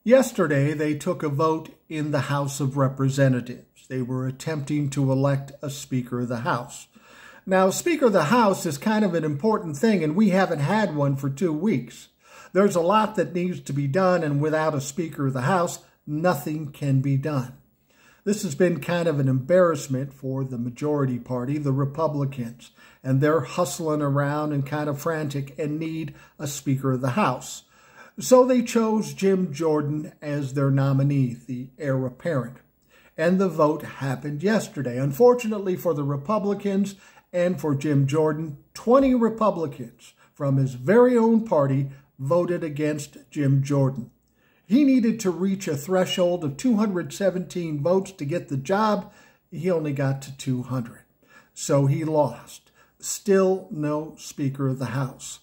Yesterday, they took a vote in the House of Representatives. They were attempting to elect a Speaker of the House. Now, Speaker of the House is kind of an important thing, and we haven't had one for 2 weeks. There's a lot that needs to be done, and without a Speaker of the House, nothing can be done. This has been kind of an embarrassment for the majority party, the Republicans, and they're hustling around and kind of frantic and need a Speaker of the House. So they chose Jim Jordan as their nominee, the heir apparent. And the vote happened yesterday. Unfortunately for the Republicans and for Jim Jordan, 20 Republicans from his very own party voted against Jim Jordan. He needed to reach a threshold of 217 votes to get the job. He only got to 200. So he lost. Still no Speaker of the House.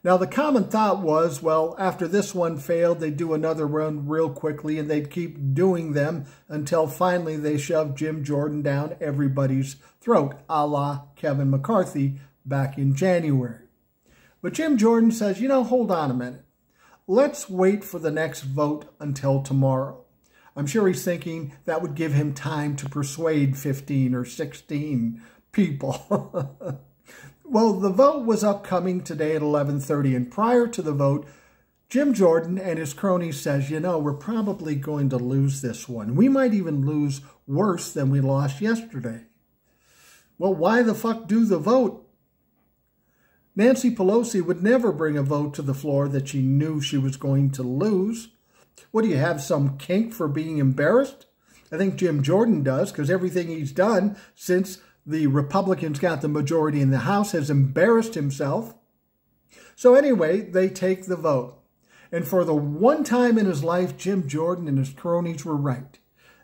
Now, the common thought was, well, after this one failed, they'd do another one real quickly, and they'd keep doing them until finally they shoved Jim Jordan down everybody's throat, a la Kevin McCarthy back in January. But Jim Jordan says, hold on a minute. Let's wait for the next vote until tomorrow. I'm sure he's thinking that would give him time to persuade 15 or 16 people. Well, the vote was upcoming today at 11:30, and prior to the vote, Jim Jordan and his cronies says, we're probably going to lose this one. We might even lose worse than we lost yesterday. Well, why the fuck do the vote? Nancy Pelosi would never bring a vote to the floor that she knew she was going to lose. What, do you have some kink for being embarrassed? I think Jim Jordan does, because everything he's done since the Republicans got the majority in the House has embarrassed himself. So anyway, they take the vote. And for the one time in his life, Jim Jordan and his cronies were right.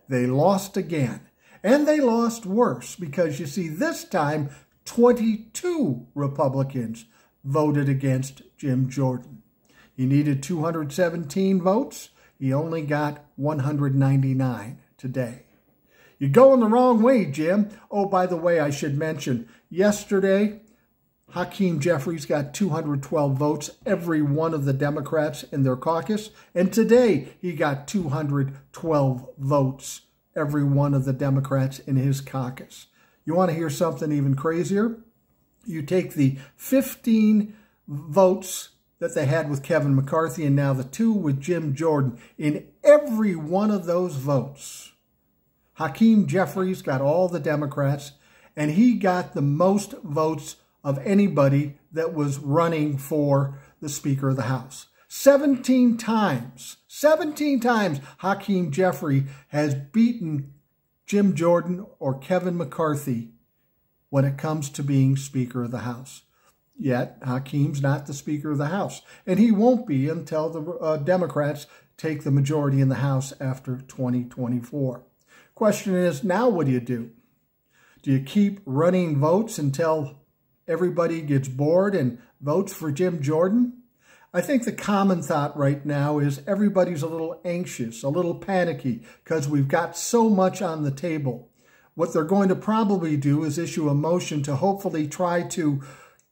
They lost again. And they lost worse, because you see, this time, 22 Republicans voted against Jim Jordan. He needed 217 votes. He only got 199 today. You're going the wrong way, Jim. Oh, by the way, I should mention, yesterday, Hakeem Jeffries got 212 votes, every one of the Democrats in their caucus. And today, he got 212 votes, every one of the Democrats in his caucus. You want to hear something even crazier? You take the 15 votes that they had with Kevin McCarthy and now the 2 with Jim Jordan. In every one of those votes, Hakeem Jeffries got all the Democrats, and he got the most votes of anybody that was running for the Speaker of the House. 17 times Hakeem Jeffries has beaten Jim Jordan or Kevin McCarthy when it comes to being Speaker of the House. Yet, Hakeem's not the Speaker of the House, and he won't be until the Democrats take the majority in the House after 2024. Question is, now what do you do? Do you keep running votes until everybody gets bored and votes for Jim Jordan? I think the common thought right now is everybody's a little anxious, a little panicky, because we've got so much on the table. What they're going to probably do is issue a motion to hopefully try to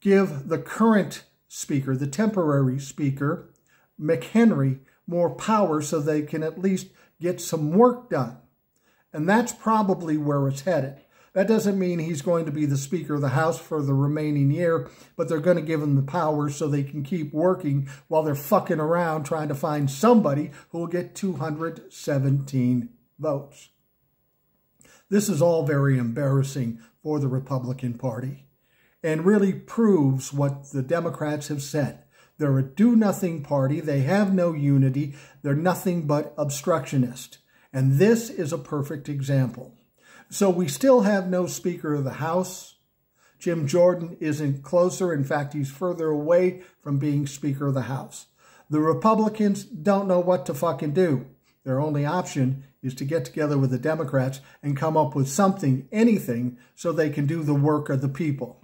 give the current speaker, the temporary speaker, McHenry, more power so they can at least get some work done. And that's probably where it's headed. That doesn't mean he's going to be the Speaker of the House for the remaining year, but they're going to give him the power so they can keep working while they're fucking around trying to find somebody who will get 217 votes. This is all very embarrassing for the Republican Party and really proves what the Democrats have said. They're a do-nothing party. They have no unity. They're nothing but obstructionist. And this is a perfect example. So we still have no Speaker of the House. Jim Jordan isn't closer. In fact, he's further away from being Speaker of the House. The Republicans don't know what to fucking do. Their only option is to get together with the Democrats and come up with something, anything, so they can do the work of the people.